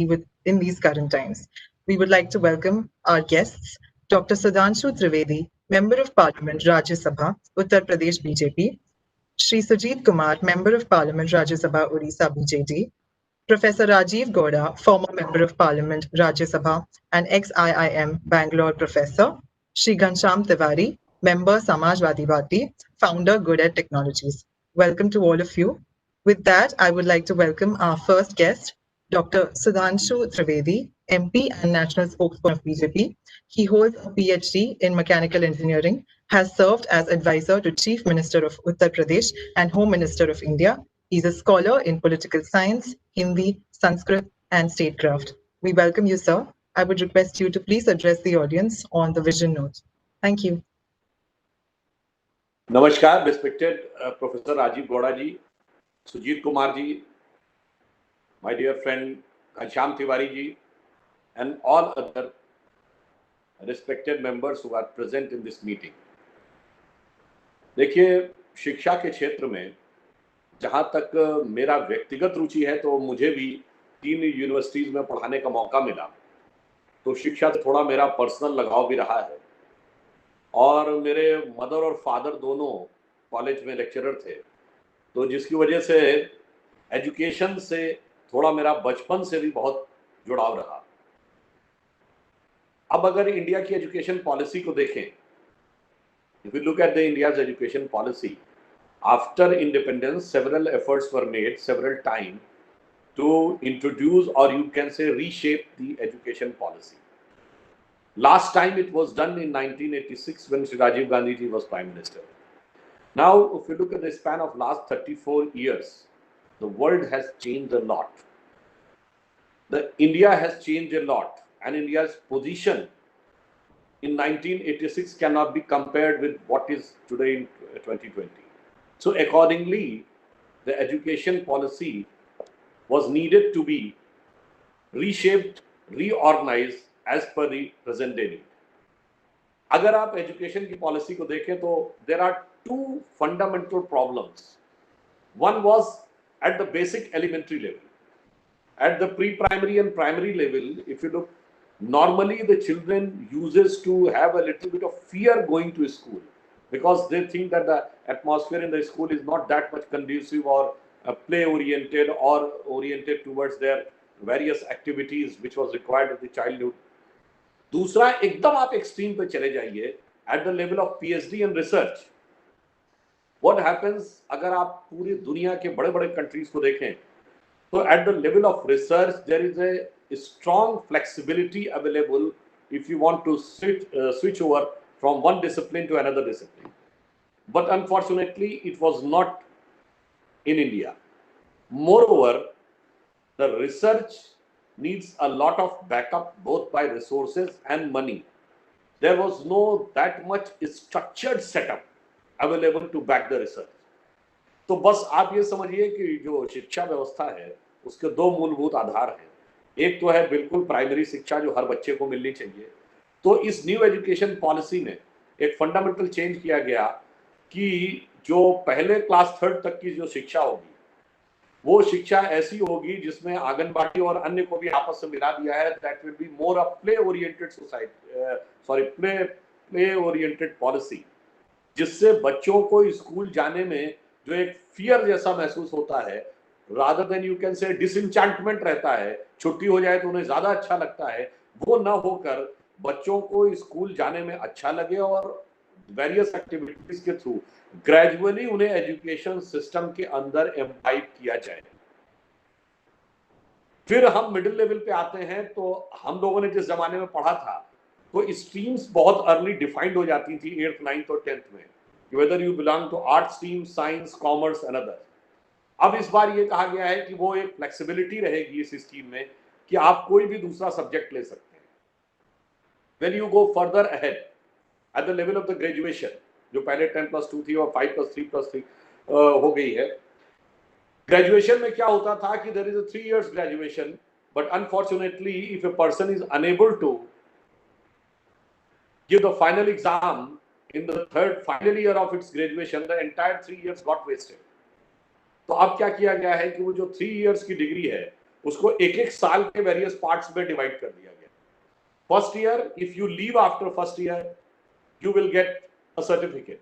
in these current times. We would like to welcome our guests, Dr. Sudhanshu Trivedi, Member of Parliament, Rajya Sabha, Uttar Pradesh BJP, Shri Sujeet Kumar, Member of Parliament, Rajya Sabha, Odisha BJD, Professor Rajeev Gowda, former Member of Parliament, Rajya Sabha and ex-IIM Bangalore Professor, Shri Ghanshyam Tiwari, Member Samajwadi Party, Founder EDUTECH Technologies. Welcome to all of you. With that, I would like to welcome our first guest, Dr. Sudhanshu Trivedi, MP and National Spokesperson of BJP. He holds a PhD in Mechanical Engineering, has served as advisor to Chief Minister of Uttar Pradesh and Home Minister of India. He's a scholar in political science, Hindi, Sanskrit, and statecraft. We welcome you, sir. I would request you to please address the audience on the vision note. Thank you. Namaskar, respected Professor Rajeev Gowda ji, Sujeet Kumar ji, my dear friend Ghanshyam Tiwari ji, and all other respected members who are present in this meeting. देखिए, शिक्षा के क्षेत्र में जहाँ तक मेरा व्यक्तिगत रुचि है तो मुझे भी 3 यूनिवर्सिटीज़ में पढ़ाने का मौका मिला, तो शिक्षा से थोड़ा मेरा पर्सनल लगाव भी रहा है। और मेरे मदर और फादर दोनों कॉलेज में लेक्चरर थे, तो जिसकी वजह से एजुकेशन से थोड़ा मेरा बचपन से भी बहुत जुड़ाव रहा। अब अगर इंडिया की एजुकेशन पॉलिसी को देखें, if you look at the India's education policy, after independence several efforts were made several time to introduce or you can say reshape the education policy. Last time it was done in 1986 when Shri Rajiv Gandhi ji was Prime Minister. Now, if you look at the span of last 34 years, the world has changed a lot. India has changed a lot, and India's position in 1986 cannot be compared with what is today in 2020. So accordingly, the education policy was needed to be reshaped, reorganized as per the present day need. अगर आप education की policy को देखें तो there are two fundamental problems. One was at the basic elementary level. At the pre-primary and primary level, if you look, normally the children uses to have a little bit of fear going to school because they think that the atmosphere in the school is not that much conducive or play oriented or oriented towards their various activities which was required of the childhood. दूसरा, एकदम आप extreme पे चले जाइए eight the level of PhD and research. What happens अगर आप पूरी दुनिया के बड़े बड़े कंट्रीज को देखें तो at the level of research there is a strong flexibility available if you want to switch over from one discipline to another discipline. But unfortunately it was not in India. Moreover, the research needs a lot of backup both by resources and money. There was no that much structured setup available to back the research. तो बस आप ये समझिए कि जो शिक्षा व्यवस्था है उसके दो मूलभूत आधार हैं. एक तो है बिल्कुल प्राइमरी शिक्षा जो हर बच्चे को मिलनी चाहिए. तो इस न्यू एजुकेशन पॉलिसी में एक फंडामेंटल चेंज किया गया कि जो पहले क्लास 3 तक की जो शिक्षा होगी वो शिक्षा ऐसी होगी जिसमें आंगनबाड़ी और अन्य को भी आपस में मिला दिया है. That will be more a play oriented society, play oriented policy, जिससे बच्चों को स्कूल जाने में जो एक फियर जैसा महसूस होता है, रादर देन यू कैन से डिसइंचेंटमेंट रहता है, छुट्टी हो जाए तो उन्हें ज्यादा अच्छा लगता है, वो ना होकर बच्चों को स्कूल जाने में अच्छा लगे और वेरियस एक्टिविटीज के थ्रू ग्रेजुअली उन्हें एजुकेशन सिस्टम के अंदर एम्बाइब किया जाए. फिर हम मिडिल लेवल पे आते हैं तो हम लोगों ने जिस जमाने में पढ़ा था तो स्ट्रीम्स बहुत अर्ली डिफाइंड हो जाती थी 8th, 9th और 10th में, whether you belong to art stream, science, commerce and other. अब इस बार ये कहा गया है कि वो एक फ्लेक्सिबिलिटी रहेगी इस स्कीम में कि आप कोई भी दूसरा सब्जेक्ट ले सकते हैं. When you go further ahead eight the level of the graduation, जो पहले 10+2 थी और 5+3+3 हो गई है. ग्रेजुएशन में क्या होता था कि there is a 3 years graduation, but unfortunately if a person is unable to give the final exam in the final year of its graduation, the entire 3 years got wasted. तो अब क्या किया गया है कि वो जो 3 years की डिग्री है उसको एक एक साल के वेरियस पार्ट्स में डिवाइड कर दिया गया। First year, if you leave after first year you will get a certificate.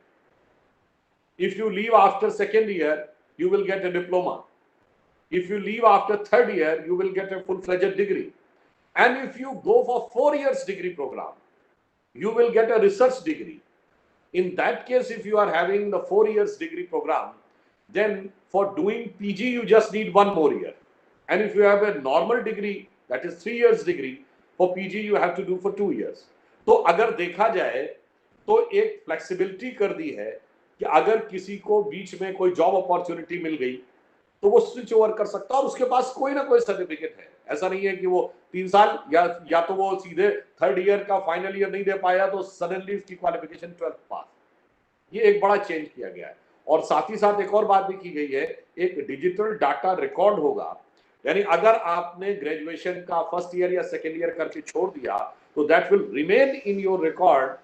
If you leave after second year, you will get a diploma. If you leave after third year, you will get a full-fledged degree. And if you go for 4 years degree program, you will get a research degree. In that case, if you are having the 4 years degree program, then for doing PG, you just need 1 more year. And if you have a normal degree, that is 3 years degree, for PG you have to do for 2 years. तो अगर देखा जाए तो एक flexibility कर दी है कि अगर किसी को बीच में कोई जॉब अपॉर्चुनिटी मिल गई तो वो स्विच ओवर कर सकता है और उसके पास कोई ना कोई सर्टिफिकेट है। ऐसा नहीं है कि वो 3 साल या तो वो सीधे थर्ड ईयर का फाइनल ईयर नहीं दे पाया तो सडनली उसकी क्वालिफिकेशन 12th पास। ये एक बड़ा चेंज किया गया है। और साथ ही साथ एक और बात भी की गई है, एक डिजिटल डाटा रिकॉर्ड होगा, यानी अगर आपने ग्रेजुएशन का फर्स्ट ईयर या सेकेंड ईयर करके छोड़ दिया तो that will remain in your record,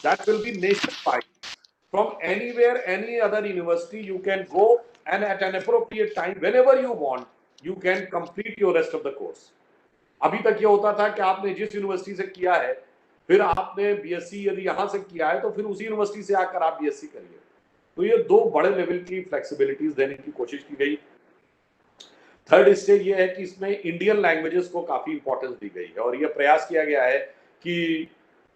that will be nationwide. From anywhere, any other university, you can go and at an appropriate time, whenever you want, you can complete your rest of the course. अभी तक ये होता था कि आपने जिस university से किया है, फिर आपने बीएससी यदि यहाँ से किया है तो फिर उसी यूनिवर्सिटी से आकर आप बीएससी करिए। तो ये 2 बड़े लेवल की फ्लेक्सिबिलिटीज देने की कोशिश की गई। थर्ड स्टेज ये है कि इसमें इंडियन लैंग्वेजेस को काफी इंपॉर्टेंस दी गई है और ये प्रयास किया गया है कि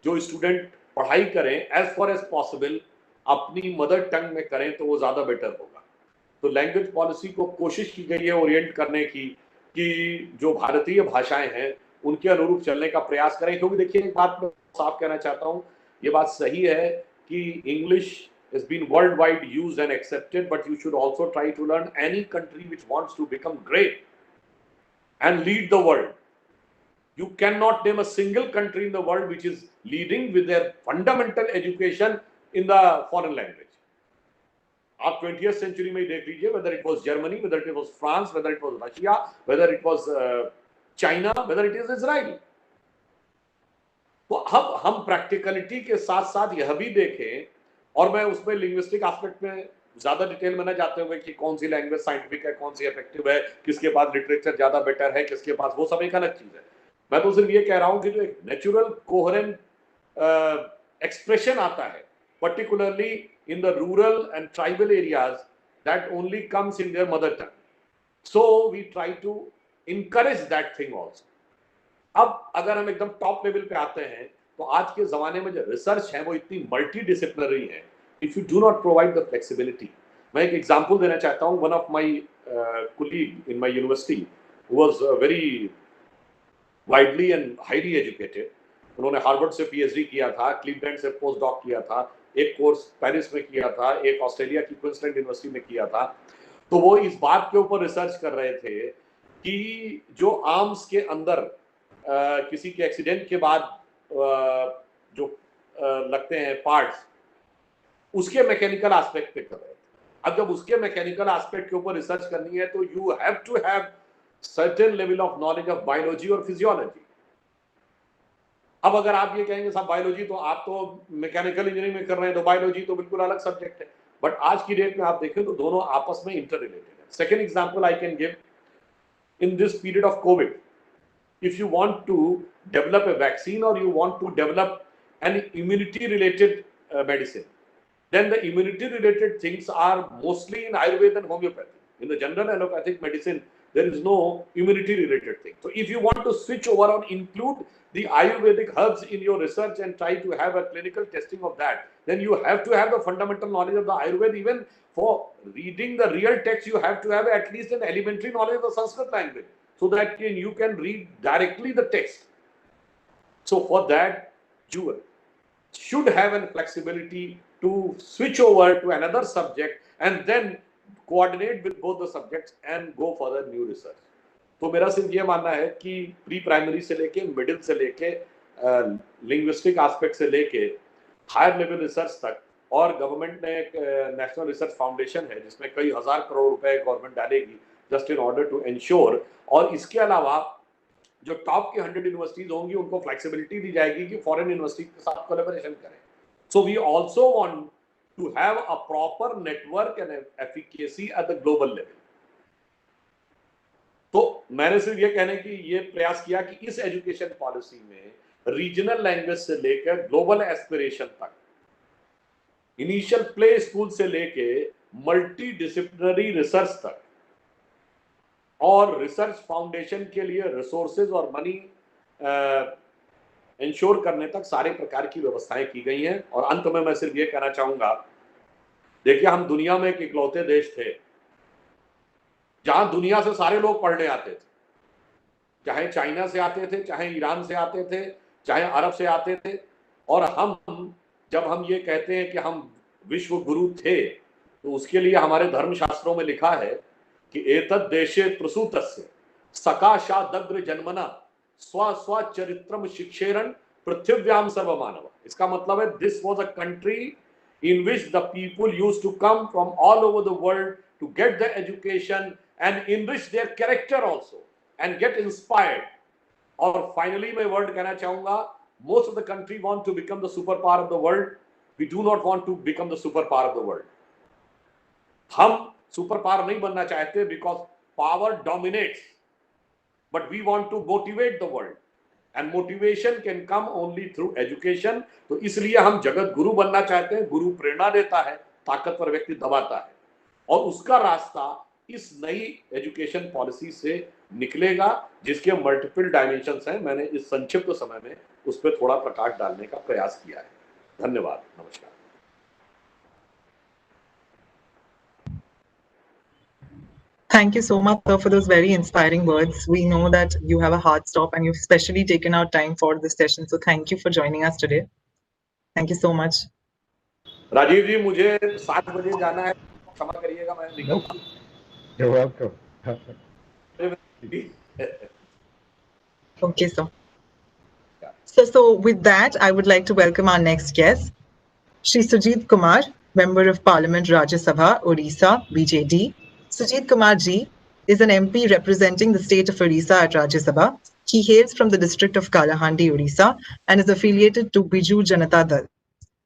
जो स्टूडेंट पढ़ाई करें एज फार एज पॉसिबल अपनी मदर टंग में करें तो वो ज्यादा बेटर होगा। तो लैंग्वेज पॉलिसी को कोशिश की गई है ओरिएंट करने की कि जो भारतीय भाषाएं हैं उनके अनुरूप चलने का प्रयास करें। क्योंकि देखिए एक बात मैं साफ कहना चाहता हूँ, ये बात सही है कि English has been worldwide used and accepted, but you should also try to learn any country which wants to become great and lead the world. You cannot name a single country in the world which is leading with their fundamental education in the foreign language. आप 20th century में देख लीजिए, whether it was Germany, whether it was France, whether it was Russia, whether it was China, whether it is Israel. तो अब हम practicality के साथ साथ यह भी देखें, और मैं उसमें लिंग्विस्टिक एस्पेक्ट में ज्यादा डिटेल में न जाते हुए कि कौन सी लैंग्वेज साइंटिफिक है, कौन सी इफेक्टिव है, किसके पास लिटरेचर ज्यादा बेटर है, किसके पास, वो सब एक अलग चीज है। मैं तो सिर्फ ये कह रहा हूं कि जो एक नेचुरल कोहेरेंट एक्सप्रेशन आता है particularly in the rural and tribal areas, that only comes in their mother tongue, so we try to encourage that thing also. अब अगर हम एकदम टॉप लेवल पे आते हैं तो आज के जमाने में जो रिसर्च है वो इतनी मल्टी डिसिप्लिनरी है, if you do not provide the flexibility. मैं एक एग्जांपल देना चाहता हूं। One of my colleague in my university who was very widely and highly educated, उन्होंने हार्वर्ड से पीएचडी किया था, क्लीवलैंड से पोस्ट डॉक किया था, एक कोर्स पेरिस में किया था, एक ऑस्ट्रेलिया की क्वींसलैंड यूनिवर्सिटी में किया था। तो वो इस बात के ऊपर रिसर्च कर रहे थे कि जो आर्म्स के अंदर किसी के एक्सीडेंट के बाद जो लगते हैं पार्ट्स, उसके मैकेनिकल एस्पेक्ट पे कर रहे थे। अब जब उसके मैकेनिकल एस्पेक्ट के ऊपर रिसर्च करनी है तो you have to have certain level of knowledge of biology और फिजियोलॉजी। अब अगर आप ये कहेंगे साहब बायोलॉजी तो आप तो मैकेनिकल इंजीनियरिंग में कर रहे हैं, तो बायोलॉजी तो बिल्कुल अलग सब्जेक्ट है, बट आज की डेट में आप देखें तो दोनों आपस में इंटर रिलेटेड है। Second example I can give, in this period of Covid, if you want to develop a vaccine or you want to develop an immunity related medicine, then the immunity related things are mostly in Ayurveda and homeopathy. In the general allopathic medicine there is no immunity related thing. So if you want to switch over and include the Ayurvedic herbs in your research and try to have a clinical testing of that, then you have to have the fundamental knowledge of the Ayurveda. Even for reading the real text you have to have at least an elementary knowledge of the Sanskrit language, so that you can read directly the text. So for that you should have a flexibility to switch over to another subject and then coordinate with both the subjects and go for the new research. तो मेरा सिर्फ ये मानना है कि pre primary से लेके middle से लेके लिंग्विस्टिक एस्पेक्ट से लेके हायर लेवल रिसर्च तक, और गवर्नमेंट ने एक नेशनल रिसर्च फाउंडेशन है जिसमें कई हजार करोड़ रुपए गवर्नमेंट डालेगी just in order to ensure, और इसके अलावा जो टॉप की 100 यूनिवर्सिटीज होंगी उनको फ्लेक्सिबिलिटी दी जाएगी कि फॉरेन यूनिवर्सिटी के साथ कोलैबोरेशन करें। So we also want to have a proper network and efficacy at the global level. तो मैंने सिर्फ ये कहने की ये प्रयास किया कि इस एजुकेशन पॉलिसी में रीजनल लैंग्वेज से लेकर ग्लोबल एस्पिरेशन तक, इनिशियल प्ले स्कूल से लेके मल्टी डिसिप्लिनरी रिसर्च तक और रिसर्च फाउंडेशन के लिए रिसोर्सेज और मनी इंश्योर करने तक सारे प्रकार की व्यवस्थाएं की गई हैं। और अंत में मैं सिर्फ ये कहना चाहूंगा, देखिए हम दुनिया में एक इकलौते देश थे जहां दुनिया से सारे लोग पढ़ने आते थे, चाहे चाइना से आते थे, चाहे ईरान से आते थे, चाहे अरब से आते थे। और जब हम ये कहते हैं कि हम विश्व गुरु थे, तो उसके लिए हमारे धर्मशास्त्रों में लिखा है कि एतद् देशे प्रसूतस्य सकाशादग्र जन्मना स्व स्व चरित्रम शिक्षेरन पृथ्व्याम सर्वमानव। इसका मतलब है this was a country in which the people used to come from all over the world to get the education and enrich their character also and get inspired. और finally मैं word कहना चाहूंगा, most of the country want to become the superpower of the world. We do not want to become the superpower of the world. हम superpower नहीं बनना चाहते because power dominates, but we want to motivate the world. And motivation can come only through education. तो इसलिए हम जगत गुरु बनना चाहते हैं। गुरु प्रेरणा देता है, ताकतवर व्यक्ति दबाता है, और उसका रास्ता इस नई एजुकेशन पॉलिसी से निकलेगा जिसके मल्टीपल डायमेंशंस हैं। मैंने इस संक्षिप्त समय में उस पर थोड़ा प्रकाश डालने का प्रयास किया है। धन्यवाद, नमस्कार। Thank you so much, sir, for those very inspiring words. We know that you have a hard stop and you've specially taken out time for this session. So thank you for joining us today. Thank you so much. Rajiv जी, मुझे 7 बजे जाना है, क्षमा करिएगा, मैं निकलता हूं। You're welcome. Okay, sir. So with that, I would like to welcome our next guest, Shri Sujeet Kumar, Member of Parliament, Rajya Sabha, Odisha, BJD. Sujeet Kumar ji is an MP representing the state of Odisha at Rajya Sabha. He hails from the district of Kalahandi, Odisha, and is affiliated to Biju Janata Dal.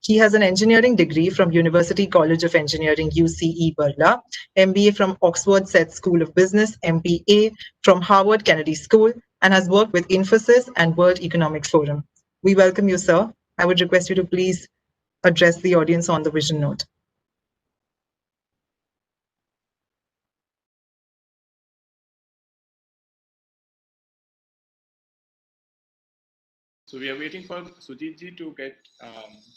He has an engineering degree from University College of Engineering, UCE, Barla, MBA from Oxford Set School of Business, MBA from Harvard Kennedy School, and has worked with Infosys and World Economic Forum. We welcome you, sir. I would request you to please address the audience on the vision note. So we are waiting for Sujeet ji to get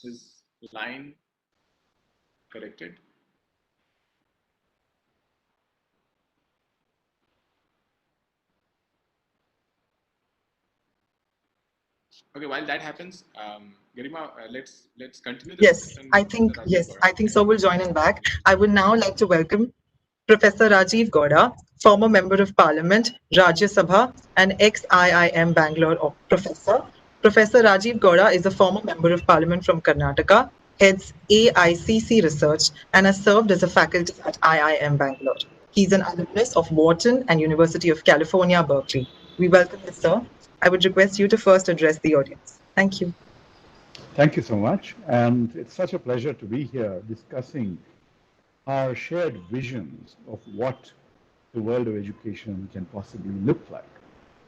his line corrected. Okay, while that happens, Garima, let's continue. Yes, I think so. We'll join in back. I would now like to welcome Professor Rajeev Gowda, former Member of Parliament, Rajya Sabha, and ex-IIM Bangalore professor. Professor Rajeev Gowda is a former Member of Parliament from Karnataka, heads AICC Research, and has served as a faculty at IIM Bangalore. He's an alumnus of Wharton and University of California, Berkeley. We welcome you, sir. I would request you to first address the audience. Thank you. Thank you so much. And it's such a pleasure to be here discussing our shared visions of what the world of education can possibly look like.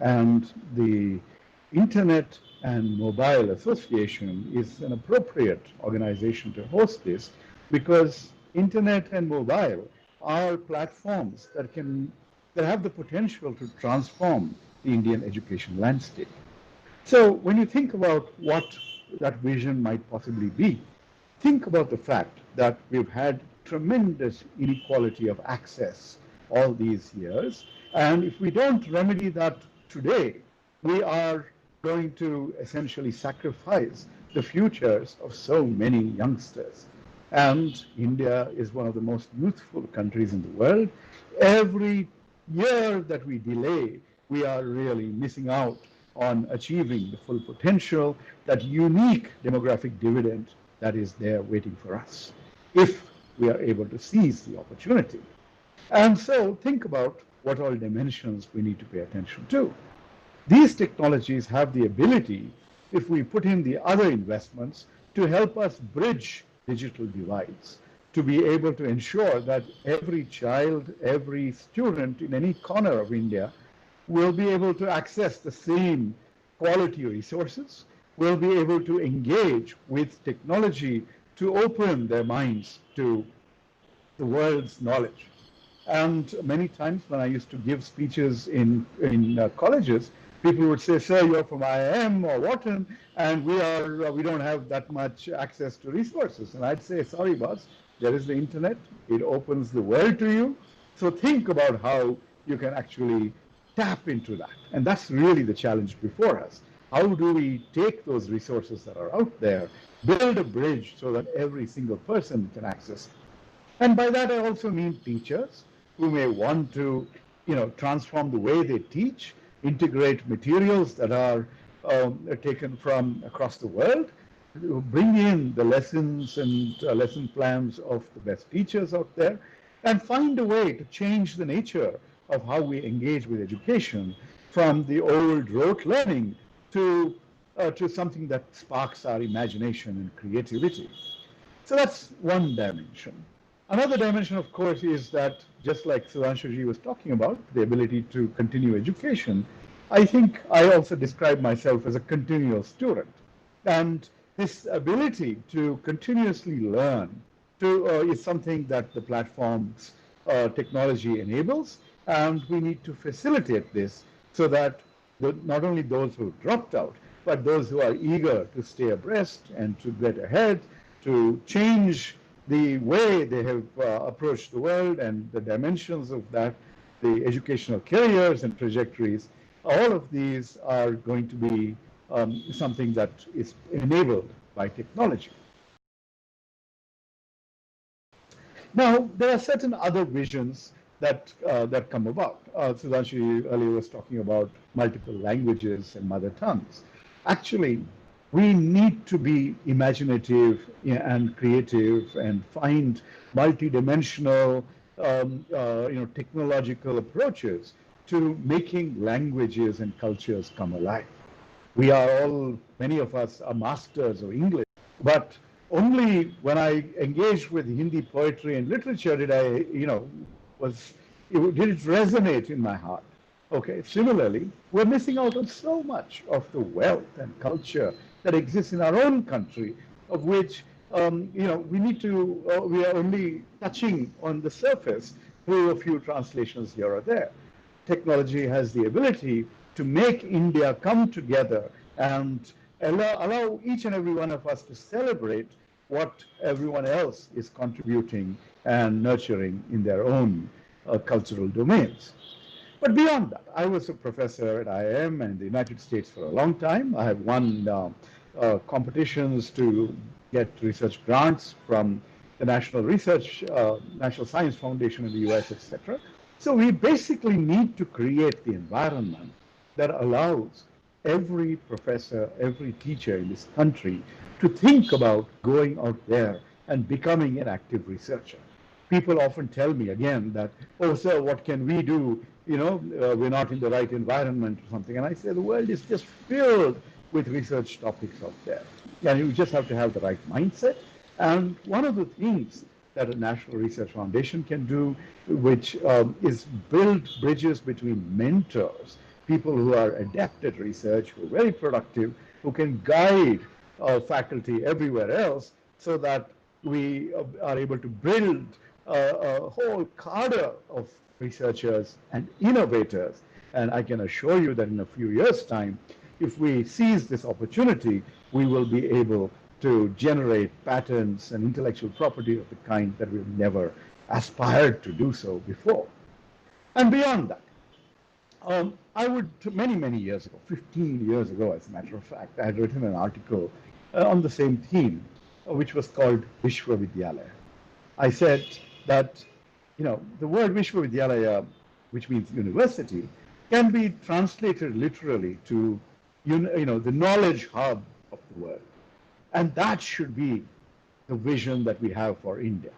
And the Internet and Mobile Association is an appropriate organization to host this because Internet and mobile are platforms that have the potential to transform the Indian education landscape. So when you think about what that vision might possibly be, think about the fact that we've had tremendous inequality of access all these years. And if we don't remedy that today, we are going to essentially sacrifice the futures of so many youngsters. And India is one of the most youthful countries in the world. Every year that we delay, we are really missing out on achieving the full potential, that unique demographic dividend that is there waiting for us, if we are able to seize the opportunity. And so think about what all dimensions we need to pay attention to. These technologies have the ability, if we put in the other investments, to help us bridge digital divides, to be able to ensure that every child, every student in any corner of India will be able to access the same quality resources, will be able to engage with technology to open their minds to the world's knowledge. And many times when I used to give speeches in colleges, people would say, "Sir, you're from IIM or Wharton, and we don't have that much access to resources." And I'd say, "Sorry, boss, there is the internet. It opens the world to you. So think about how you can actually tap into that." And that's really the challenge before us. How do we take those resources that are out there, build a bridge so that every single person can access it? And by that, I also mean teachers who may want to, transform the way they teach, integrate materials that are taken from across the world, bring in the lessons and lesson plans of the best teachers out there, and find a way to change the nature of how we engage with education from the old rote learning to something that sparks our imagination and creativity. So that's one dimension. Another dimension, of course, is that, just like Sudhanshuji was talking about, the ability to continue education, I think I also describe myself as a continual student. And this ability to continuously learn is something that the platform's technology enables, and we need to facilitate this so that not only those who dropped out, but those who are eager to stay abreast and to get ahead, to change the way they have approached the world and the dimensions of that, the educational careers and trajectories, all of these are going to be something that is enabled by technology. Now, there are certain other visions that come about. Sudhanshu earlier was talking about multiple languages and mother tongues. Actually, we need to be imaginative and creative and find multidimensional, technological approaches to making languages and cultures come alive. We are all, many of us are masters of English, but only when I engaged with Hindi poetry and literature did I, did it resonate in my heart. Okay, similarly, we're missing out on so much of the wealth and culture that exists in our own country, of which, we need to, we are only touching on the surface through a few translations here or there. Technology has the ability to make India come together and allow each and every one of us to celebrate what everyone else is contributing and nurturing in their own cultural domains. But beyond that, I was a professor at IIM and the United States for a long time. I have won competitions to get research grants from the National Science Foundation in the US, etc. So we basically need to create the environment that allows every professor, every teacher in this country to think about going out there and becoming an active researcher. People often tell me again that, "Oh, sir, what can we do? We're not in the right environment," or something. And I say the world is just filled with research topics out there. And you just have to have the right mindset. And one of the things that a National Research Foundation can do, which is build bridges between mentors, people who are adept at research, who are very productive, who can guide faculty everywhere else, so that we are able to build a whole cadre of researchers and innovators. And I can assure you that in a few years' time, if we seize this opportunity, we will be able to generate patents and intellectual property of the kind that we've never aspired to do so before. And beyond that, I would, many, many years ago, 15 years ago, as a matter of fact, I had written an article on the same theme, which was called Vishwavidyalaya. I said that, the word Vishwavidyalaya, which means university, can be translated literally to, the knowledge hub of the world. And that should be the vision that we have for India.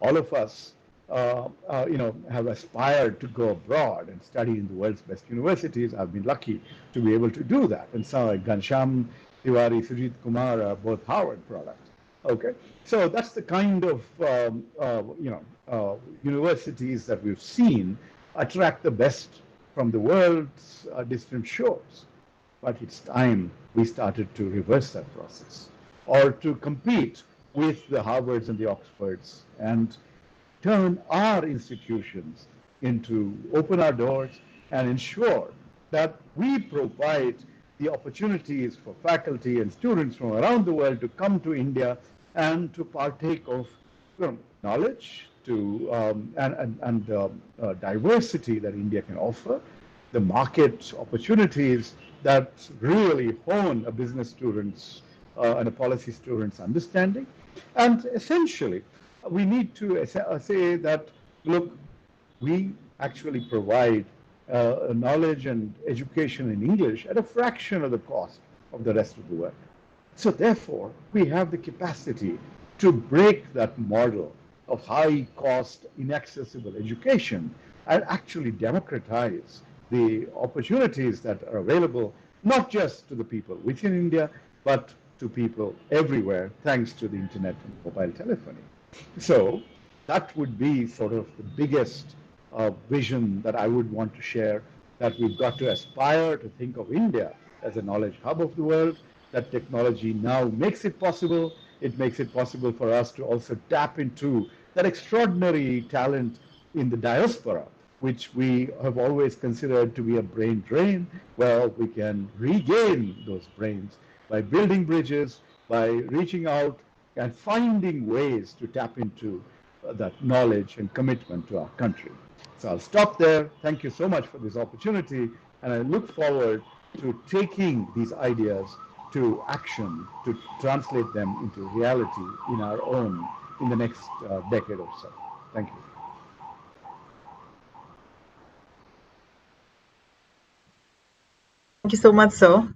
All of us, have aspired to go abroad and study in the world's best universities. I've been lucky to be able to do that. And so Ghanshyam, Tiwari, Sujeet, Kumar are both Harvard products. Okay, so that's the kind of universities that we've seen attract the best from the world's distant shores. But it's time we started to reverse that process, or to compete with the Harvards and the Oxfords and turn our institutions into open our doors and ensure that we provide the opportunities for faculty and students from around the world to come to India and to partake of knowledge and diversity that India can offer, the market opportunities that really hone a business student's and a policy student's understanding. And essentially, we need to say that, look, we actually provide knowledge and education in English at a fraction of the cost of the rest of the world. So therefore, we have the capacity to break that model of high-cost, inaccessible education and actually democratize the opportunities that are available, not just to the people within India, but to people everywhere, thanks to the internet and mobile telephony. So that would be sort of the biggest vision that I would want to share, that we've got to aspire to think of India as a knowledge hub of the world, that technology now makes it possible. It makes it possible for us to also tap into that extraordinary talent in the diaspora, which we have always considered to be a brain drain. Well, we can regain those brains by building bridges, by reaching out and finding ways to tap into that knowledge and commitment to our country. So I'll stop there. Thank you so much for this opportunity, and I look forward to taking these ideas to action, to translate them into reality in our own, in the next decade or so. Thank you. Thank you so much, sir.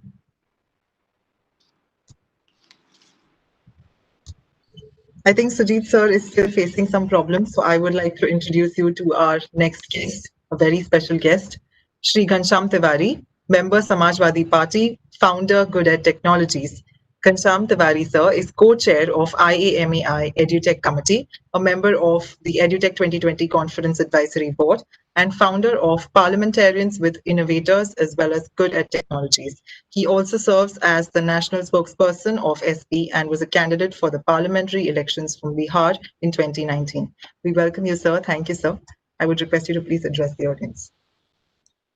I think Sujeet sir is still facing some problems, so I would like to introduce you to our next guest, a very special guest, Shri Ghanshyam Tiwari, member Samajwadi Party, founder Good Technologies. Ghanshyam Tiwari sir is co-chair of IAMAI EDUTECH Committee, a member of the EDUTECH 2020 Conference Advisory Board, and founder of Parliamentarians with Innovators as well as Good Technologies. He also serves as the national spokesperson of SP and was a candidate for the parliamentary elections from Bihar in 2019. We welcome you, sir. Thank you, sir. I would request you to please address the audience.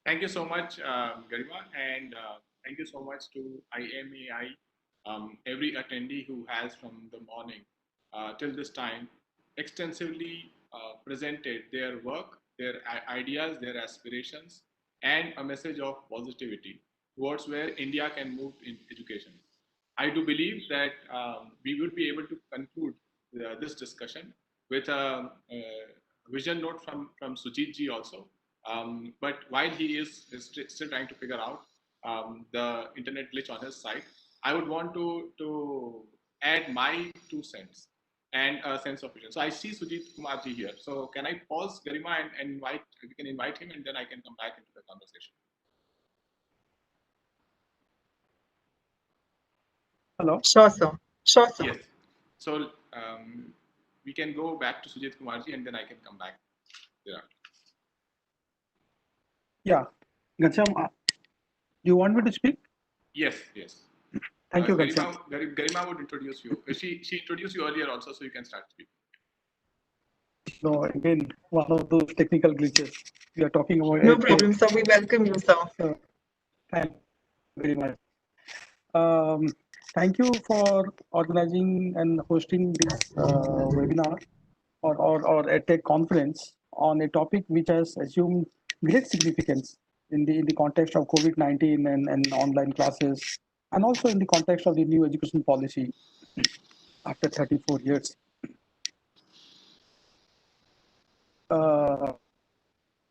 Thank you so much, Garima, and thank you so much to IMAI, every attendee who has from the morning till this time extensively presented their work, their ideas, their aspirations, and a message of positivity towards where India can move in education. I do believe that we will be able to conclude this discussion with a vision note from Sujeet ji also. But while he is still trying to figure out the internet glitch on his side, I would want to add my 2 cents and a sense of vision. So I see Sujeet Kumar ji here. So can I pause, Garima, and invite? We can invite him, and then I can come back into the conversation. Hello. Sure, sir. Sure, sir. Yes. So we can go back to Sujeet Kumar ji, and then I can come back thereafter. Yeah, Ghanshyam, you want me to speak? Yes, yes. Thank you, Ghanshyam. Garima would introduce you. She introduced you earlier also, so you can start speaking. No, again, one of those technical glitches. We are talking about. No problem, sir. We welcome you, sir. Thank you very much. Thank you for organizing and hosting this webinar or EdTech conference on a topic which has assumed great significance in the context of COVID-19 and online classes, and also in the context of the new education policy after 34 years.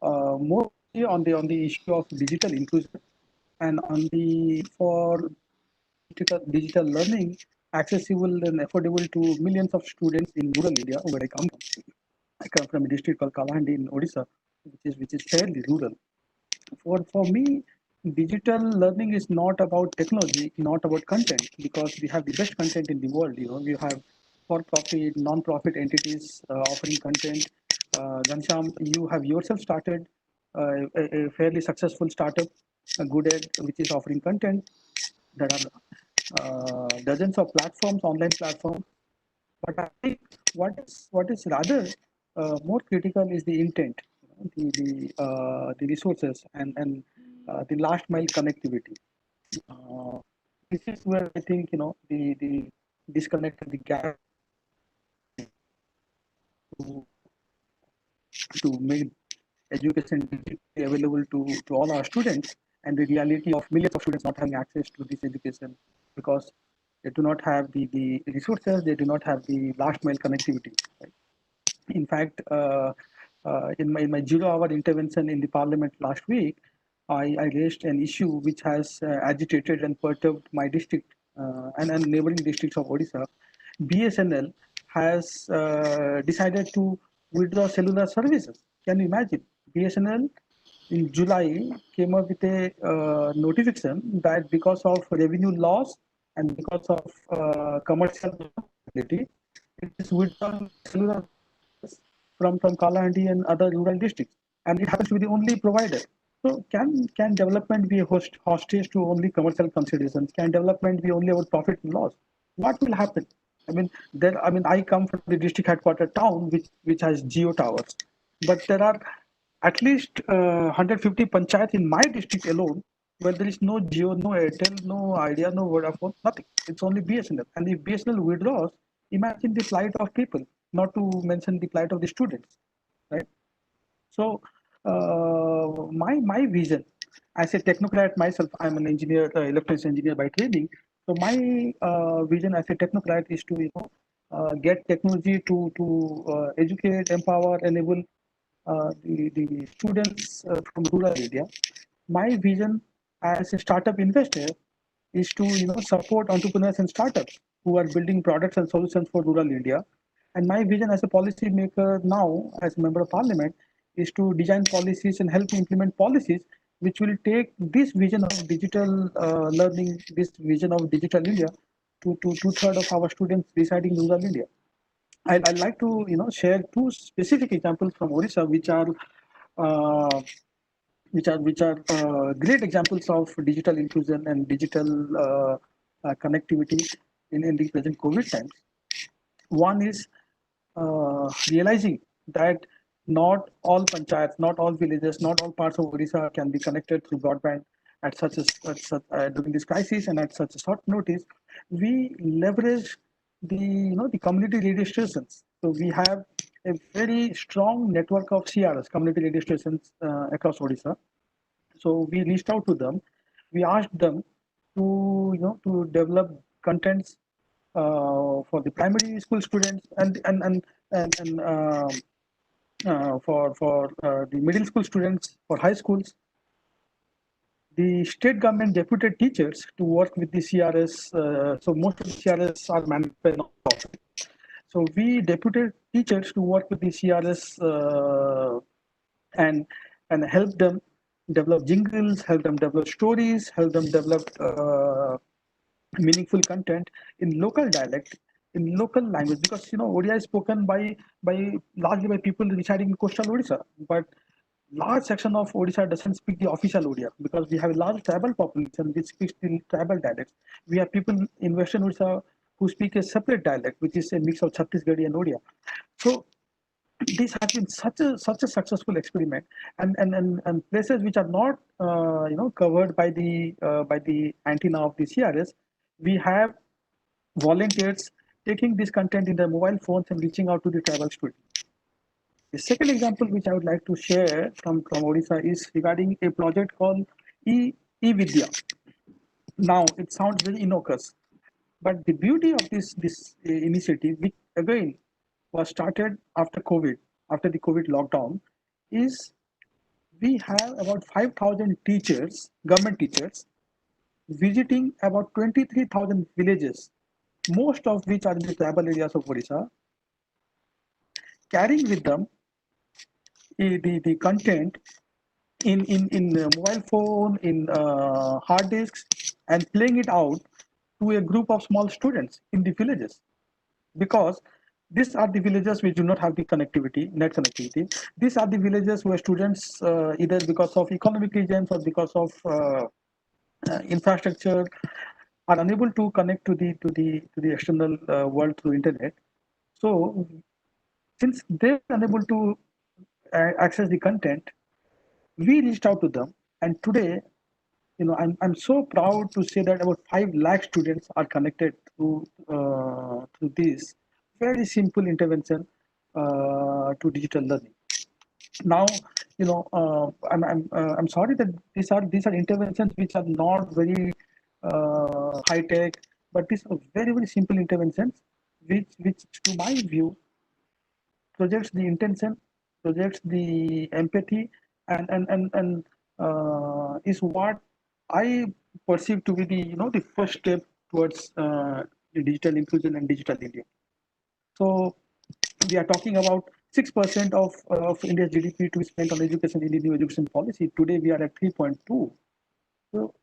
Mostly on the issue of digital inclusion and on the for digital learning accessible and affordable to millions of students in rural India, where I come from. I come from a district called Kalahandi in Odisha, which is fairly rural. For me, digital learning is not about technology, not about content, because we have the best content in the world. You know, we have for-profit, non-profit entities offering content. Ghanshyam, you have yourself started a fairly successful startup, GoodEd, which is offering content. There are dozens of platforms, online platforms. But I think what is rather more critical is the intent, the resources and the last mile connectivity. This is where I think the disconnect, the gap to, to make education digitally available to all our students, and the reality of millions of students not having access to this education because they do not have the resources, they do not have the last mile connectivity. Right? In fact, in my 0 hour intervention in the parliament last week, I raised an issue which has agitated and perturbed my district and neighboring districts of Odisha. BSNL has decided to withdraw cellular services. Can you imagine? BSNL in July came up with a notification that because of revenue loss and because of commercial responsibility, it is withdrawing cellular from Kalahandi and other rural districts, and it happens to be the only provider. So can development be hostage to only commercial considerations? Can development be only about profit and loss? What will happen? I come from the district headquarter town which has geo towers, but there are at least 150 panchayats in my district alone where there is no Geo, no Airtel, no Idea, no Vodafone, nothing. It's only BSNL. And if BSNL withdraws, imagine the plight of people, not to mention the plight of the students, right? So my vision, as a technocrat myself, I'm an engineer, electronics engineer by training. So my vision as a technocrat is to get technology to educate, empower, enable the students from rural area. My vision as a startup investor is to support entrepreneurs and startups who are building products and solutions for rural India. And my vision as a policy maker now, as a member of parliament, is to design policies and help implement policies which will take this vision of digital learning, this vision of digital India to two-thirds of our students residing in rural India. I'd like to share two specific examples from Odisha, uh, which are great examples of digital inclusion and digital connectivity in the present COVID times. One is realizing that not all panchayats, not all villages, not all parts of Odisha can be connected through broadband during this crisis and at such a short notice. We leverage the community radio stations. So we have a very strong network of CRS, community radio stations across Odisha. So we reached out to them. We asked them to develop contents for the primary school students and for the middle school students, for high schools. The state government deputed teachers to work with the CRS. So most of the CRS are managed by non-profit. So we deputed teachers to work with the CRS and help them develop jingles, help them develop stories, help them develop meaningful content in local dialect, in local language, because Odia is spoken by largely by people residing in coastal Odisha, but large section of Odisha doesn't speak the official Odia because we have a large tribal population which speaks the tribal dialects. We have people in Western Odisha who speak a separate dialect, which is a mix of Chhattisgarhi and Odia. So this has been such a successful experiment, and places which are not covered by the antenna of the CRS, we have volunteers taking this content in their mobile phones and reaching out to the tribal students. The second example which I would like to share from Odisha is regarding a project called e-Vidya. Now it sounds very innocuous, but the beauty of this initiative, which again was started after COVID, after the COVID lockdown, is we have about 5,000 teachers, government teachers, visiting about 23,000 villages, most of which are in the tribal areas of Odisha, carrying with them the content in mobile phone, in hard disks, and playing it out to a group of small students in the villages. Because these are the villages which do not have the connectivity, net connectivity. These are the villages where students, either because of economic reasons or because of infrastructure, are unable to connect to the external world through internet. So since they're unable to access the content, we reached out to them, and today, I'm so proud to say that about 5 lakh students are connected through this very simple intervention to digital learning. Now, I'm sorry that these are interventions which are not very high tech, but these are very very simple interventions, which to my view projects the intention, projects the empathy, and is what I perceive to be the first step towards the digital inclusion and digital India. So we are talking about 6% of India's GDP to be spent on education in the new education policy. Today we are at 3.2. So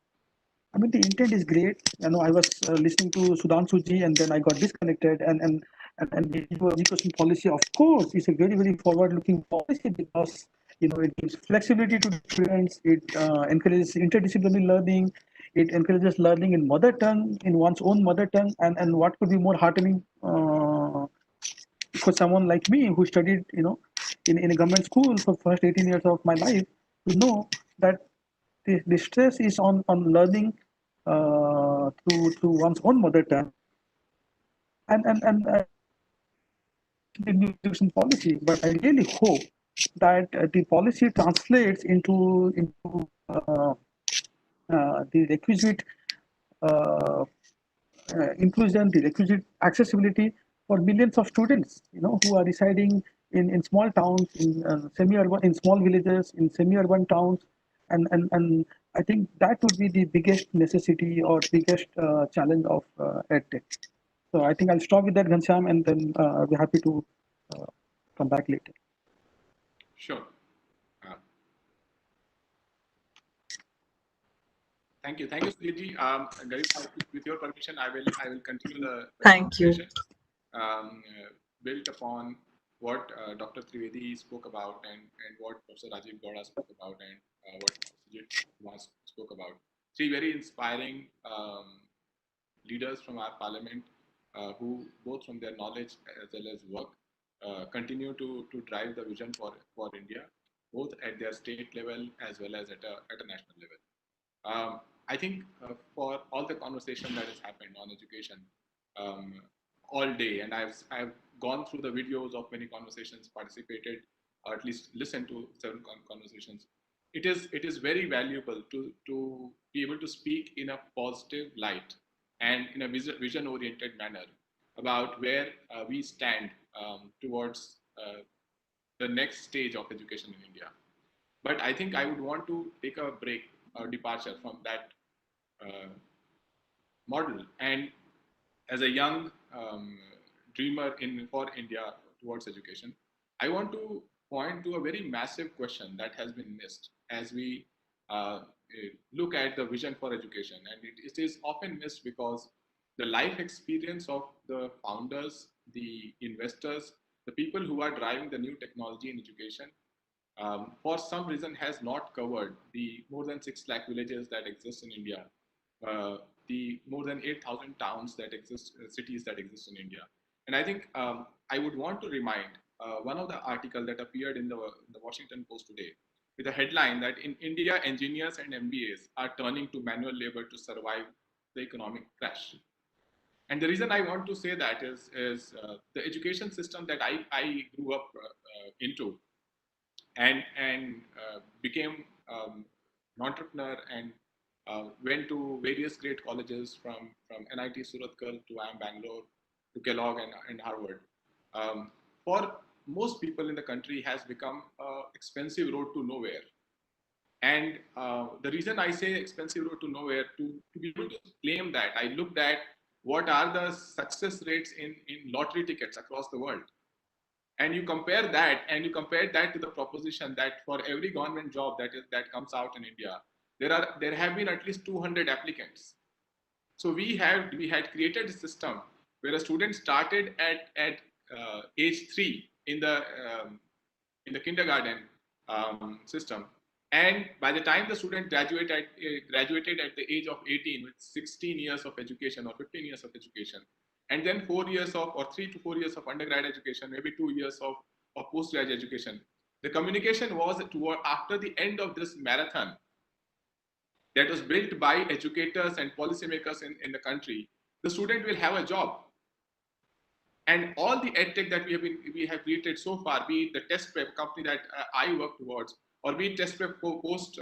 I mean, the intent is great. I was listening to Sudhanshu ji, and then I got disconnected. And the education policy, of course, is a very very forward-looking policy because it gives flexibility to the students. It encourages interdisciplinary learning. It encourages learning in mother tongue, in one's own mother tongue. And what could be more heartening for someone like me who studied, in a government school for first 18 years of my life, to know that the stress is on learning through one's own mother tongue, and the new education policy. But I really hope that the policy translates into the requisite uh, inclusion, the requisite accessibility for millions of students, who are residing in small towns, in semi-urban, in small villages, in semi-urban towns, and I think that would be the biggest necessity or biggest challenge of EdTech. So I think I'll stop with that, Ghanshyam, and then I'll be happy to uh, come back later. Sure. Thank you, Sujeet. Garib, with your permission, I will continue the Thank you. conversation, built upon what Dr. Trivedi spoke about and what Professor Rajeev Gowda spoke about and what Sujeet spoke about. Three very inspiring leaders from our parliament who, both from their knowledge as well as work, continue to drive the vision for India, both at their state level as well as at a national level. I think for all the conversation that has happened on education all day, and I've gone through the videos of many conversations, participated, or at least listened to several conversations. It is very valuable to be able to speak in a positive light and in a vision-oriented manner about where we stand towards the next stage of education in India. But I think I would want to take a break or departure from that model. And as a young dreamer for India towards education, I want to point to a very massive question that has been missed as we look at the vision for education. And it is often missed because the life experience of the founders, the investors, the people who are driving the new technology in education, for some reason has not covered the more than 6 lakh villages that exist in India, the more than 8,000 towns that exist, cities that exist in India. And I think I would want to remind one of the article that appeared in the Washington Post today with a headline that in India, engineers and MBAs are turning to manual labor to survive the economic crash. And the reason I want to say that is the education system that I grew up into and became an entrepreneur and went to various great colleges from NIT Surathkal to IIM Bangalore to Kellogg and Harvard. For most people in the country has become an expensive road to nowhere. And the reason I say expensive road to nowhere, to be able to claim that, I looked at what are the success rates in lottery tickets across the world. And you compare that to the proposition that for every government job that comes out in India, there have been at least 200 applicants. So we had created a system where a student started at age 3 in the kindergarten system, and by the time the student graduated at the age of 18 with 16 years of education or 15 years of education, and then 4 years of, or 3 to 4 years of undergrad education, maybe 2 years of postgraduate education, the communication was toward after the end of this marathon that was built by educators and policymakers in the country, the student will have a job. And all the edtech that we have created so far, be it the test prep company that I work towards, or be it test prep post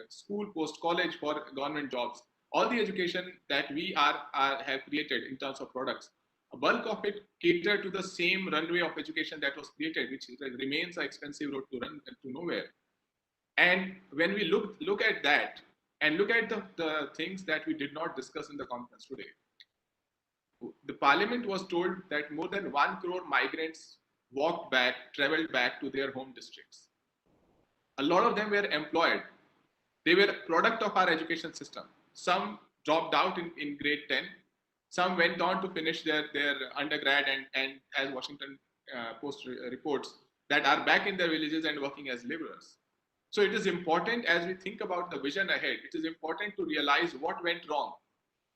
school, post college for government jobs, all the education that we have created in terms of products, a bulk of it cater to the same runway of education that was created, which remains an expensive road to run to nowhere. And when we look at that and look at the things that we did not discuss in the conference today, the parliament was told that more than 1 crore migrants traveled back to their home districts. A lot of them were employed. They were a product of our education system. Some dropped out in grade 10. Some went on to finish their undergrad and as Washington Post reports, that are back in their villages and working as laborers. So it is important, as we think about the vision ahead, it is important to realize what went wrong.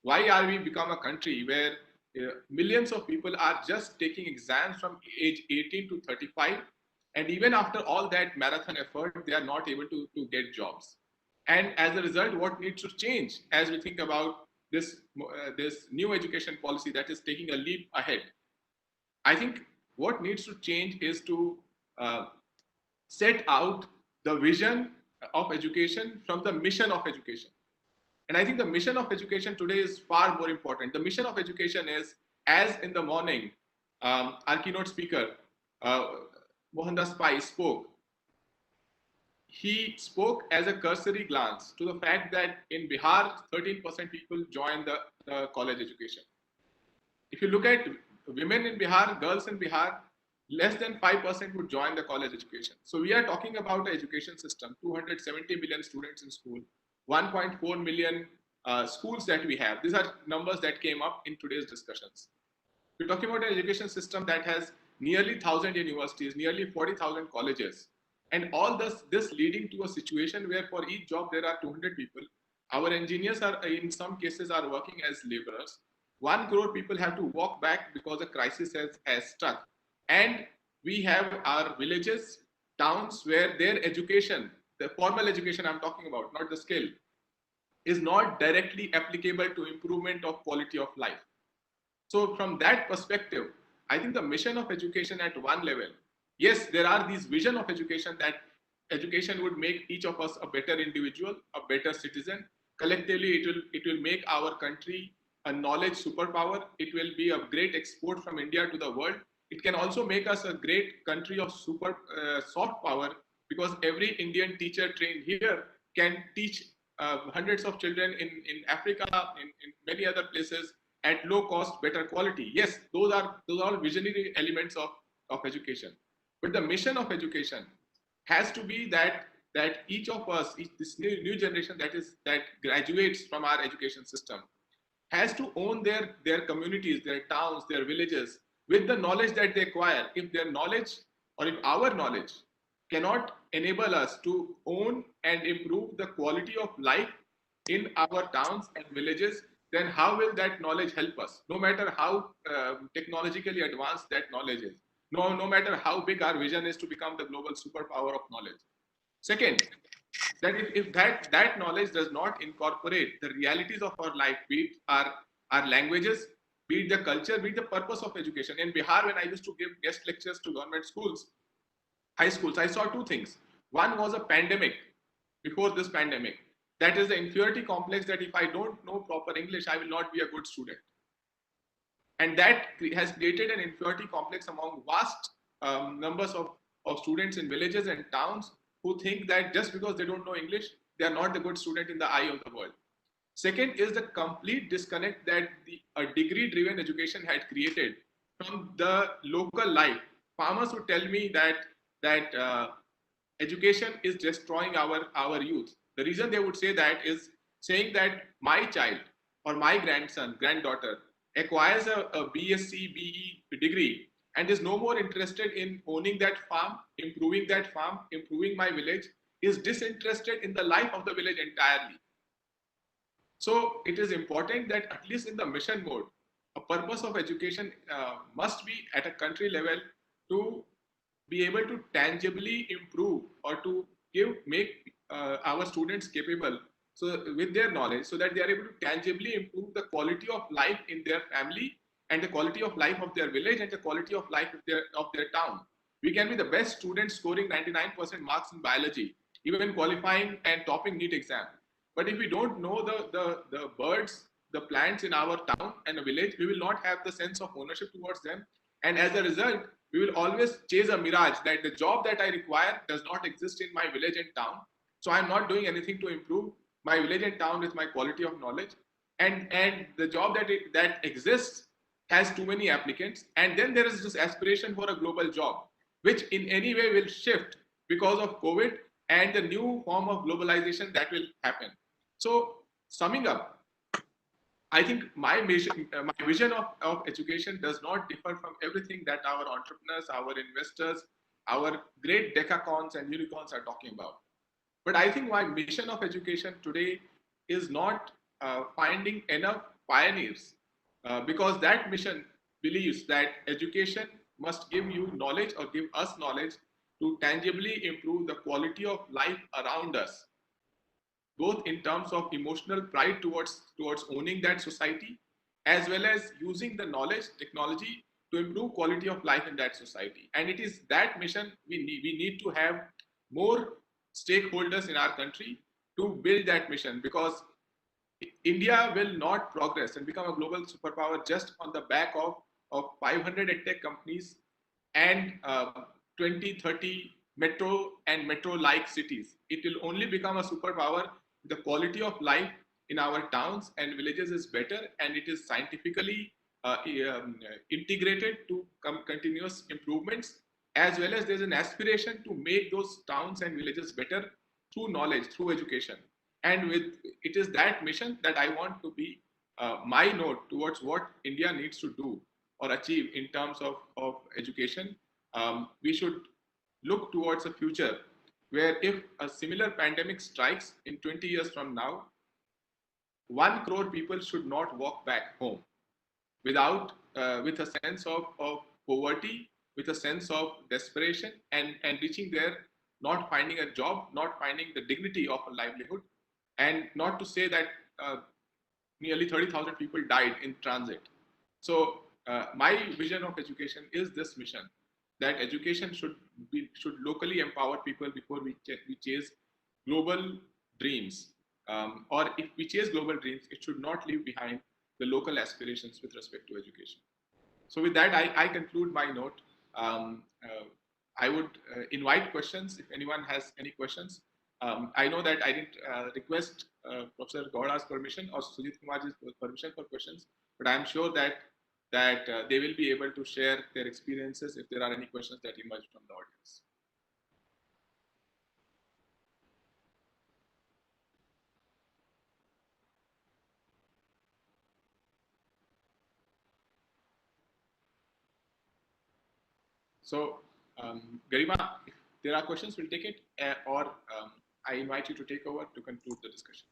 Why are we become a country where millions of people are just taking exams from age 18 to 35, and even after all that marathon effort, they are not able to get jobs. And as a result, what needs to change as we think about this new education policy that is taking a leap ahead? I think what needs to change is to set out the vision of education from the mission of education. And I think the mission of education today is far more important. The mission of education is, as in the morning, our keynote speaker, Mohandas Pai, spoke. He spoke as a cursory glance to the fact that in Bihar, 13% people join the college education. If you look at women in Bihar, girls in Bihar, less than 5% would join the college education. So we are talking about an education system, 270 million students in school, 1.4 million schools that we have. These are numbers that came up in today's discussions. We're talking about an education system that has nearly 1,000 universities, nearly 40,000 colleges, and all this leading to a situation where for each job there are 200 people. Our engineers are, in some cases, are working as laborers. 1 crore people have to walk back because the crisis has struck. And we have our villages, towns where their education, the formal education I'm talking about, not the skill, is not directly applicable to improvement of quality of life. So from that perspective, I think the mission of education at one level, yes, there are these vision of education that education would make each of us a better individual, a better citizen. Collectively, it will make our country a knowledge superpower. It will be a great export from India to the world. It can also make us a great country of soft power, because every Indian teacher trained here can teach hundreds of children in Africa, in many other places at low cost, better quality. Yes, those are all visionary elements of education. But the mission of education has to be that each of us, this new generation that graduates from our education system, has to own their communities, their towns, their villages with the knowledge that they acquire. If their knowledge, or if our knowledge cannot enable us to own and improve the quality of life in our towns and villages, then how will that knowledge help us? No matter how technologically advanced that knowledge is, no matter how big our vision is to become the global superpower of knowledge. Second, that if that knowledge does not incorporate the realities of our life, be it our languages, be it the culture, be it the purpose of education. In Bihar, when I used to give guest lectures to government schools, high schools, I saw two things. One was a pandemic, before this pandemic. That is the inferiority complex, that if I don't know proper English, I will not be a good student. And that has created an inferiority complex among vast numbers of students in villages and towns, who think that just because they don't know English, they are not the good student in the eye of the world. Second is the complete disconnect that a degree-driven education had created from the local life. Farmers would tell me that education is destroying our youth. The reason they would say that is saying that my child or my grandson, granddaughter acquires a BSc, BE degree, and is no more interested in owning that farm, improving my village, is disinterested in the life of the village entirely. So it is important that at least in the mission mode, a purpose of education must be at a country level to be able to tangibly improve or to make our students capable so with their knowledge, so that they are able to tangibly improve the quality of life in their family and the quality of life of their village and the quality of life of their town. We can be the best students scoring 99% marks in biology, even qualifying and topping NEET exam. But if we don't know the birds, the plants in our town and a village, we will not have the sense of ownership towards them. And as a result, we will always chase a mirage that the job that I require does not exist in my village and town. So I'm not doing anything to improve my village and town with my quality of knowledge. And the job that exists has too many applicants. And then there is this aspiration for a global job, which in any way will shift because of COVID and the new form of globalization that will happen. So summing up, I think my vision of education does not differ from everything that our entrepreneurs, our investors, our great decacons and unicorns are talking about. But I think my mission of education today is not finding enough pioneers, because that mission believes that education must give you knowledge or give us knowledge to tangibly improve the quality of life around us, both in terms of emotional pride towards owning that society, as well as using the knowledge, technology to improve quality of life in that society. And it is that mission we need to have more stakeholders in our country to build that mission, because India will not progress and become a global superpower just on the back of 500 edtech companies and 20, 30 metro and metro-like cities. It will only become a superpower if the quality of life in our towns and villages is better, and it is scientifically integrated to continuous improvements, as well as there's an aspiration to make those towns and villages better through knowledge, through education. And it is that mission that I want to be my note towards what India needs to do or achieve in terms of education. We should look towards a future where if a similar pandemic strikes in 20 years from now, 1 crore people should not walk back home without with a sense of poverty, with a sense of desperation, and reaching there, not finding a job, not finding the dignity of a livelihood. And not to say that nearly 30,000 people died in transit. So my vision of education is this mission, that education should locally empower people before we chase global dreams. Or if we chase global dreams, it should not leave behind the local aspirations with respect to education. So with that, I conclude my note. I would invite questions if anyone has any questions. I know that I didn't request Professor Gowda's permission or Sujeet Kumar's permission for questions, but I'm sure that they will be able to share their experiences if there are any questions that emerge from the audience. So, Garima, if there are questions, we'll take it, or I invite you to take over to conclude the discussion.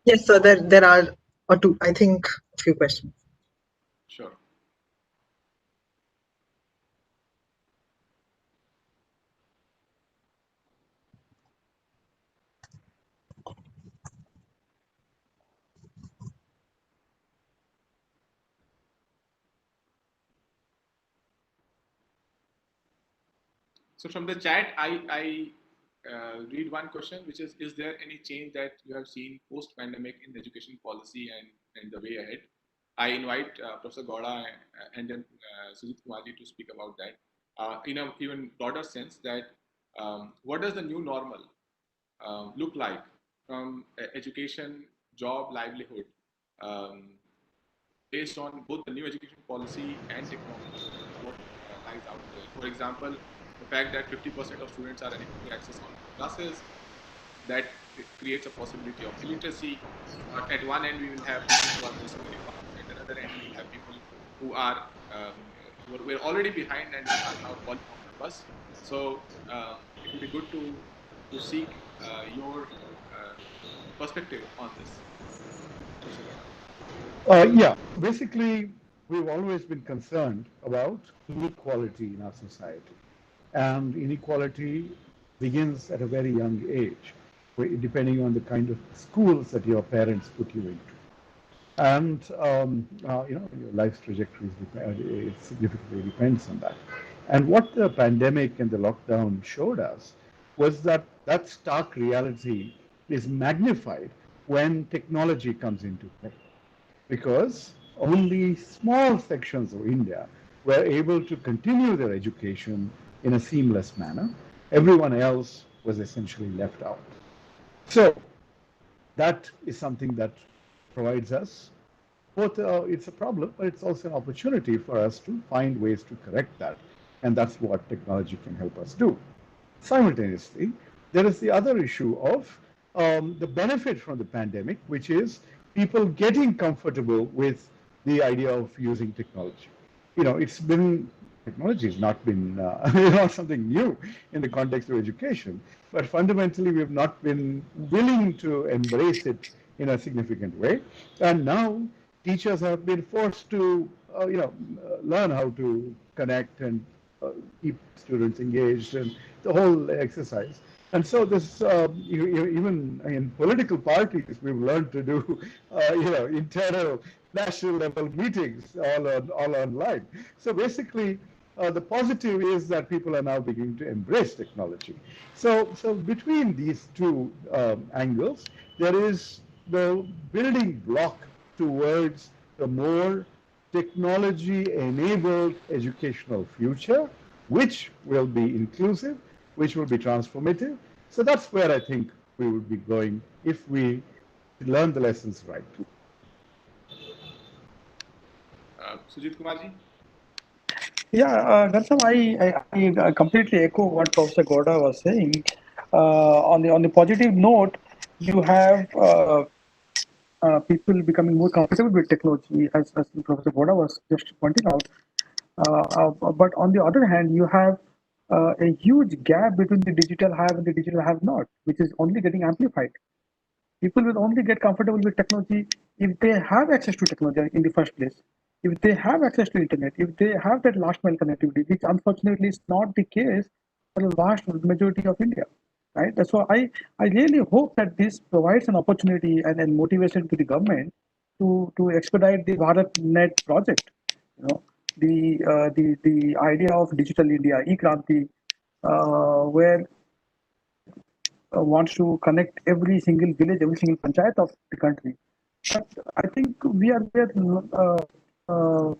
Yes, sir. There are or two, I think, a few questions. Sure. So from the chat, I read one question, which is there any change that you have seen post-pandemic in the education policy and the way ahead? I invite Professor Gowda and then Sujeet Kumarji to speak about that in a even broader sense, that what does the new normal look like from education, job, livelihood, based on both the new education policy and technology, what lies out there. For example, the fact that 50% of students are unable to access online classes, that creates a possibility of illiteracy. At one end, we will have people who are progressing very fast. At another end, we will have people who are we're already behind and are now falling off the bus. So it will be good to seek your perspective on this, Professor Gowda. Yeah, basically, we've always been concerned about inequality in our society. And inequality begins at a very young age, depending on the kind of schools that your parents put you into. And, your life's trajectory it significantly depends on that. And what the pandemic and the lockdown showed us was that that stark reality is magnified when technology comes into play, because only small sections of India were able to continue their education in a seamless manner. Everyone else was essentially left out. So that is something that provides us both, it's a problem, but it's also an opportunity for us to find ways to correct that. And that's what technology can help us do. Simultaneously, there is the other issue of the benefit from the pandemic, which is people getting comfortable with the idea of using technology. Technology has not been something new in the context of education, but fundamentally we have not been willing to embrace it in a significant way. And now teachers have been forced to, learn how to connect and keep students engaged and the whole exercise. And so this, even in political parties, we've learned to do, internal national level meetings all online. So basically, the positive is that people are now beginning to embrace technology. So between these two angles, there is the building block towards the more technology-enabled educational future, which will be inclusive, which will be transformative. So that's where I think we would be going if we learn the lessons right. Sujeet Kumarji? Yeah, Ghanshyam, I completely echo what Professor Gowda was saying. On the positive note, you have people becoming more comfortable with technology, as Professor Gowda was just pointing out. But on the other hand, you have a huge gap between the digital have and the digital have not, which is only getting amplified. People will only get comfortable with technology if they have access to technology in the first place. If they have access to internet, if they have that last mile connectivity, which unfortunately is not the case for the vast majority of India, right? So I really hope that this provides an opportunity and motivation to the government to expedite the Bharat Net project. You know, the idea of digital India, e-Kranti, where wants to connect every single village, every single panchayat of the country. But I think we are uh, uh,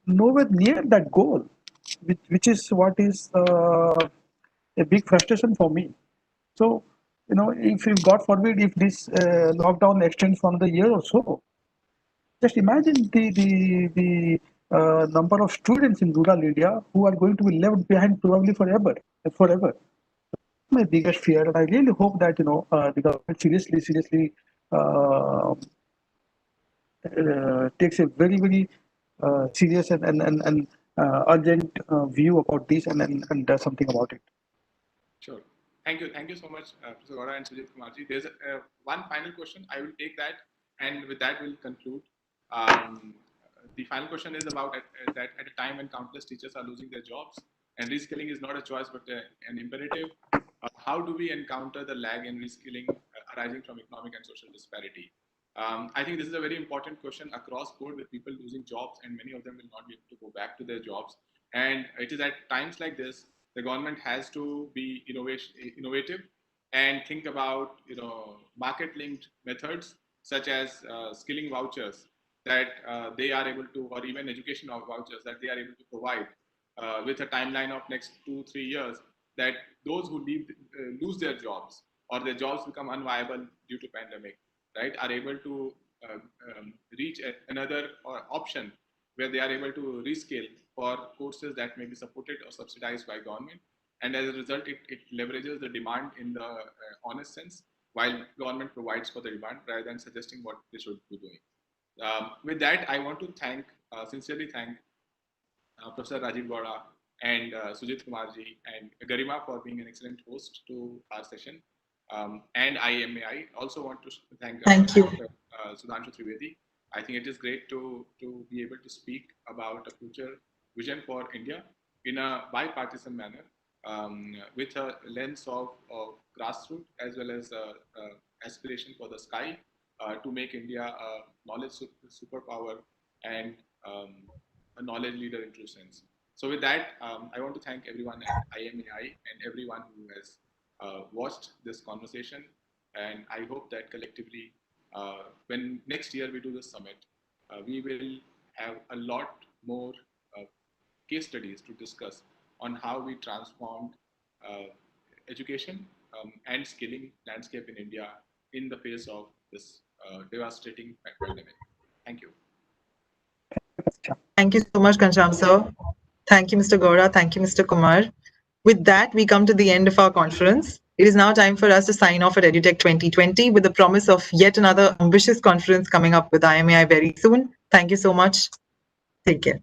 nowhere near that goal, which is what is a big frustration for me. So, if God forbid, if this lockdown extends for another year or so, just imagine the number of students in rural India who are going to be left behind probably forever. My biggest fear, and I really hope that the government seriously uh, takes a very serious and urgent view about this and does something about it. Sure. Thank you so much, Professor Gowda and Sujeet Kumarji. There's one final question. I will take that, and with that, we'll conclude. Um, the final question is about that at a time when countless teachers are losing their jobs and reskilling is not a choice but an imperative, how do we encounter the lag in reskilling arising from economic and social disparity? I think this is a very important question across board with people losing jobs, and many of them will not be able to go back to their jobs. And it is at times like this the government has to be innovative and think about market-linked methods such as skilling vouchers that they are able to, or even education vouchers that they are able to provide with a timeline of next 2-3 years, that those who lose their jobs or their jobs become unviable due to pandemic, right, are able to uh, reach another option where they are able to rescale for courses that may be supported or subsidized by government. And as a result, it leverages the demand in the honest sense, while government provides for the demand rather than suggesting what they should be doing. With that, I want to sincerely thank Professor Rajeev Gowda, and Sujeet Kumarji, and Garima for being an excellent host to our session. And IMAI. Also want to thank you. Dr. Sudhanshu Trivedi. I think it is great to be able to speak about a future vision for India in a bipartisan manner, with a lens of grassroots as well as aspiration for the sky, to make India a knowledge superpower and a knowledge leader in true sense. So with that, I want to thank everyone at IMAI and everyone who has watched this conversation. And I hope that collectively, when next year we do this summit, we will have a lot more case studies to discuss on how we transformed education and skilling landscape in India in the face of this devastating pandemic. Thank you. Thank you so much, Ghanshyam sir. Thank you, Mr. Gowda. Thank you, Mr. Kumar. With that, we come to the end of our conference. It is now time for us to sign off at EDUTECH 2020 with the promise of yet another ambitious conference coming up with IMAI very soon. Thank you so much. Take care.